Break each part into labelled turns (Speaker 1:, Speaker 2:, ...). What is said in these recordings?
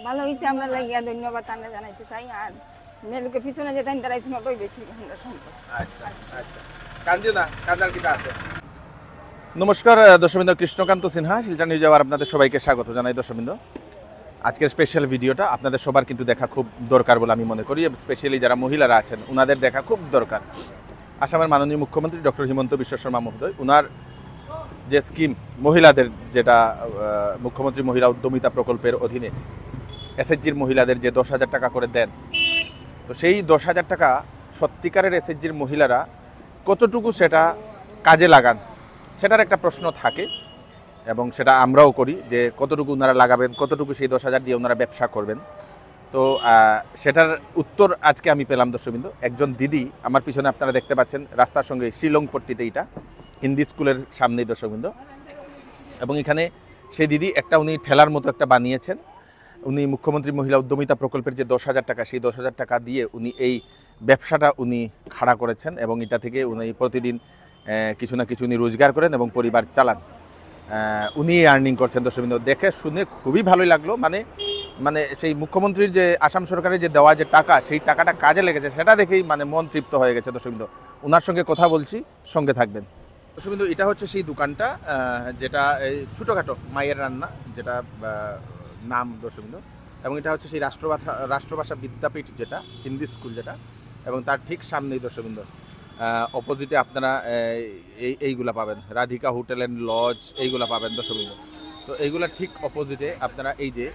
Speaker 1: ভালো হয়েছে, আমরা লাগিয়া ধন্যবাদ আমরা জানাইতে চাই। আর মেলুকে পিছনে যে তারা আইছেন ওটাই বেশি আমরা সম্পদ।
Speaker 2: আচ্ছা আচ্ছা, কান্দিও না, কান্দার কি আছে। নমস্কার দর্শকবৃন্দ, কৃষ্ণকান্ত সিনহা, শিলচর নিউজে আবার আপনাদের সবাইকে স্বাগত জানাই। দর্শকবৃন্দ, আজকের স্পেশাল ভিডিওটা আপনাদের সবার কিন্তু দেখা খুব দরকার বলে আমি মনে করি। স্পেশালি যারা মহিলারা আছেন ওনাদের দেখা খুব দরকার। আসামের মাননীয় মুখ্যমন্ত্রী ডক্টর হিমন্ত বিশ্ব শর্মা মহোদয় ওনার যে স্কিম মহিলাদের, যেটা মুখ্যমন্ত্রী মহিলা উদ্যমিতা প্রকল্পের অধীনে এসএইচজির মহিলাদের যে 10,000 টাকা করে দেন, তো সেই 10,000 টাকা সত্যিকারের এসএইচজির মহিলারা কতটুকু সেটা কাজে লাগান সেটার একটা প্রশ্ন থাকে, এবং সেটা আমরাও করি যে কতটুকু ওনারা লাগাবেন, কতটুকু সেই 10,000 দিয়ে ওনারা ব্যবসা করবেন। তো সেটার উত্তর আজকে আমি পেলাম। দর্শকবৃন্দ, একজন দিদি আমার পিছনে আপনারা দেখতে পাচ্ছেন রাস্তার সঙ্গে শিলংপট্টিতে, এইটা হিন্দি স্কুলের সামনেই দর্শকবৃন্দ, এবং এখানে সেই দিদি উনি ঠেলার মতো একটা বানিয়েছেন। উনি মুখ্যমন্ত্রী মহিলা উদ্যমিতা প্রকল্পের যে 10,000 টাকা, সেই 10,000 টাকা দিয়ে উনি এই ব্যবসাটা উনি খাড়া করেছেন, এবং এটা থেকে উনি প্রতিদিন কিছু না কিছু উনি রোজগার করেন এবং পরিবার চালান। উনি আর্নিং করছেন। দর্শকবৃন্দ, দেখে শুনে খুবই ভালোই লাগলো। মানে সেই মুখ্যমন্ত্রীর যে আসাম সরকারের যে দেওয়া যে টাকা, সেই টাকাটা কাজে লেগেছে সেটা দেখেই মন তৃপ্ত হয়ে গেছে। দর্শকবৃন্দ, ওনার সঙ্গে কথা বলছি, সঙ্গে থাকবেন। দর্শকবৃন্দ, এটা হচ্ছে সেই দোকানটা যেটা এই ছোটোখাটো মায়ের রান্না, যেটা নাম। দর্শকবৃন্দ, এবং এটা হচ্ছে সেই রাষ্ট্রভাষা বিদ্যাপীঠ, যেটা হিন্দি স্কুল যেটা, এবং তার ঠিক সামনেই দর্শকবৃন্দ অপোজিটে আপনারা এইগুলা পাবেন, রাধিকা হোটেল অ্যান্ড লজ, এইগুলা পাবেন দর্শকবৃন্দ। তো এইগুলা ঠিক অপোজিটে আপনারা এই যে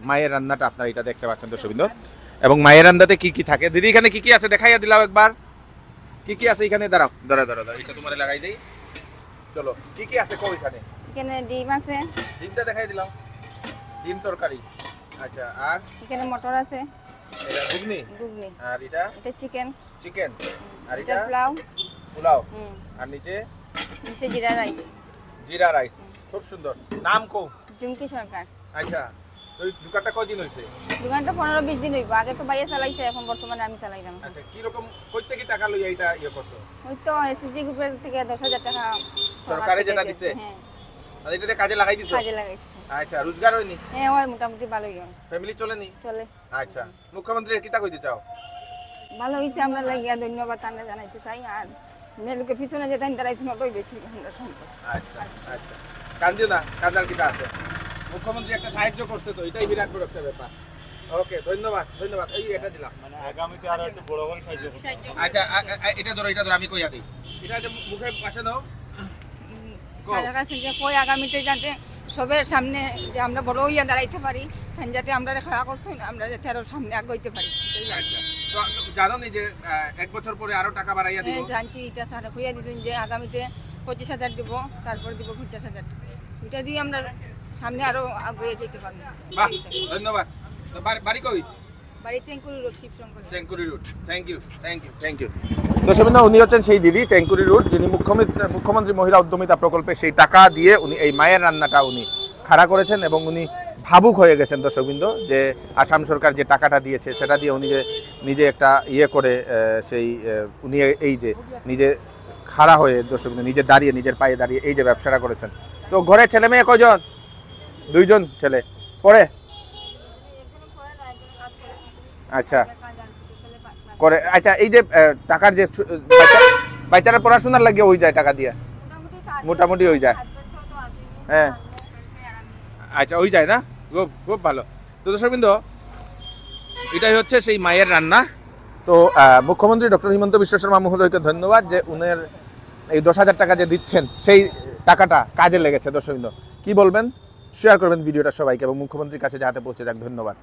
Speaker 2: মায়ের রান্নাটা আপনারা এটা দেখতে পাচ্ছেন দর্শকবৃন্দ। এবং মায়ের রান্নাতে কি কি থাকে, দিদি এখানে কি কি আছে দেখাইয়া দিলাম একবার। কি কি আছে এখানে? দাঁড়াও, এটা তোমার লাগাই দেই। চলো, কি কি আছে কো এখানে?
Speaker 1: এখানে ডিম আছে,
Speaker 2: ডিমটা দেখাই দিলাম, ডিম তরকারি। আচ্ছা, আর
Speaker 1: এখানে মটর আছে,
Speaker 2: এটা ঘুগনি, আর এটা
Speaker 1: চিকেন,
Speaker 2: আর এটা পোলাও, আর নিচে জিরা রাইস। খুব সুন্দর। নাম কো?
Speaker 1: জুমকি সরকার।
Speaker 2: আচ্ছা, তো এই দোকানটা কয়দিন হইছে?
Speaker 1: দোকানটা 15-20 দিন হইব। আগে তো ভাইয়া চালাইছে, এখন বর্তমানে আমি চালাইলাম।
Speaker 2: আচ্ছা, কি রকম কই থেকে টাকা লইয়া এটা করছো?
Speaker 1: ওই তো এসএসজি গ্রুপের থেকে 10,000 টাকা
Speaker 2: সরকারে যেটা দিছে।
Speaker 1: হ্যাঁ,
Speaker 2: আর এটাতে কাজে লাগাই দিছো?
Speaker 1: কাজে লাগাইছি।
Speaker 2: আচ্ছা, রোজগার হয়নি?
Speaker 1: হ্যাঁ, হয় মোটামুটি ভালোই হয়।
Speaker 2: ফ্যামিলি চলেনি?
Speaker 1: চলে।
Speaker 2: আচ্ছা, মুখ্যমন্ত্রীর কিতা কইতে চাও?
Speaker 1: ভালো হইছে, আমরা লাগিয়া ধন্যবাদ আমরা জানাইতে চাই। আর মেলুকে পিছনে যে তারা আইছেন ওটাই বেশি আমরা সম্পদ।
Speaker 2: আচ্ছা আচ্ছা, কান্দিও না, কান্দার কিতা আছে। মুখ্যমন্ত্রী একটা সাহায্য করছে, তো এটাই বিরাট বড় একটা ব্যাপার। ওকে, ধন্যবাদ। এই এটা দিলাম, মানে আগামীতে আরো একটু বড় করে সাহায্য করতে। আচ্ছা, এটা ধরো আমি কইয়া দেই। এটা যে মুখের পাশে দাও,
Speaker 1: স্যারের কাছে যে কই আগামীতে যাতে সবের সামনে যে আমরা বড় হইয়া দাঁড়াইতে পারি, তাই যাতে আমরা খাড়া করছি না, আমরা যাতে আরো সামনে আগাইতে পারি।
Speaker 2: আচ্ছা, তো জানো নি যে 1 বছর পরে আরো টাকা বাড়াইয়া দিব?
Speaker 1: হ্যাঁ, জানছি। এটা স্যার কইয়া দিছেন যে আগামীতে 25,000 দিব, তারপর দিব 50,000। এটা দিয়ে আমরা সামনে আরো আগে যেতে পারবো।
Speaker 2: বাহ, ধন্যবাদ। তো বাড়ি কই?
Speaker 1: বাড়ি Chenkuri road, Shivshankar.
Speaker 2: Chenkuri road. Thank you. দর্শকবৃন্দ, উনি হচ্ছেন সেই দিদি চেঙ্কুরি রোড, যিনি মুখ্যমন্ত্রী মহিলা উদ্যমিতা প্রকল্পে সেই টাকা দিয়ে উনি এই মায়ের রান্নাটা উনি খাড়া করেছেন, এবং উনি ভাবুক হয়ে গেছেন দর্শকবৃন্দ, যে আসাম সরকার যে টাকাটা দিয়েছে সেটা দিয়ে উনি যে নিজে একটা করে সেই উনি এই যে নিজে খাড়া হয়ে দর্শকবৃন্দ নিজে দাঁড়িয়ে, নিজের পায়ে দাঁড়িয়ে এই যে ব্যবসাটা করেছেন। তো ঘরে ছেলে মেয়ে কয়জন? 2জন ছেলে পড়ে। আচ্ছা, করে। আচ্ছা, এই যে টাকার যে বাচ্চারা পড়াশোনার লাগে ওই যায় টাকা দিয়ে, মোটামুটি ওই যায়। হ্যাঁ, আচ্ছা, ওই যায় না? খুব ভালো। তো দর্শকবৃন্দ, এটাই হচ্ছে সেই মায়ের রান্না। তো মুখ্যমন্ত্রী ডক্টর হিমন্ত বিশ্ব শর্মা মহোদয়কে ধন্যবাদ যে উনার এই 10,000 টাকা যে দিচ্ছেন সেই টাকাটা কাজে লেগেছে। দর্শকবৃন্দ, কি বলবেন? শেয়ার করবেন ভিডিওটা সবাইকে, এবং মুখ্যমন্ত্রীর কাছে যাতে পৌঁছে যাক। ধন্যবাদ।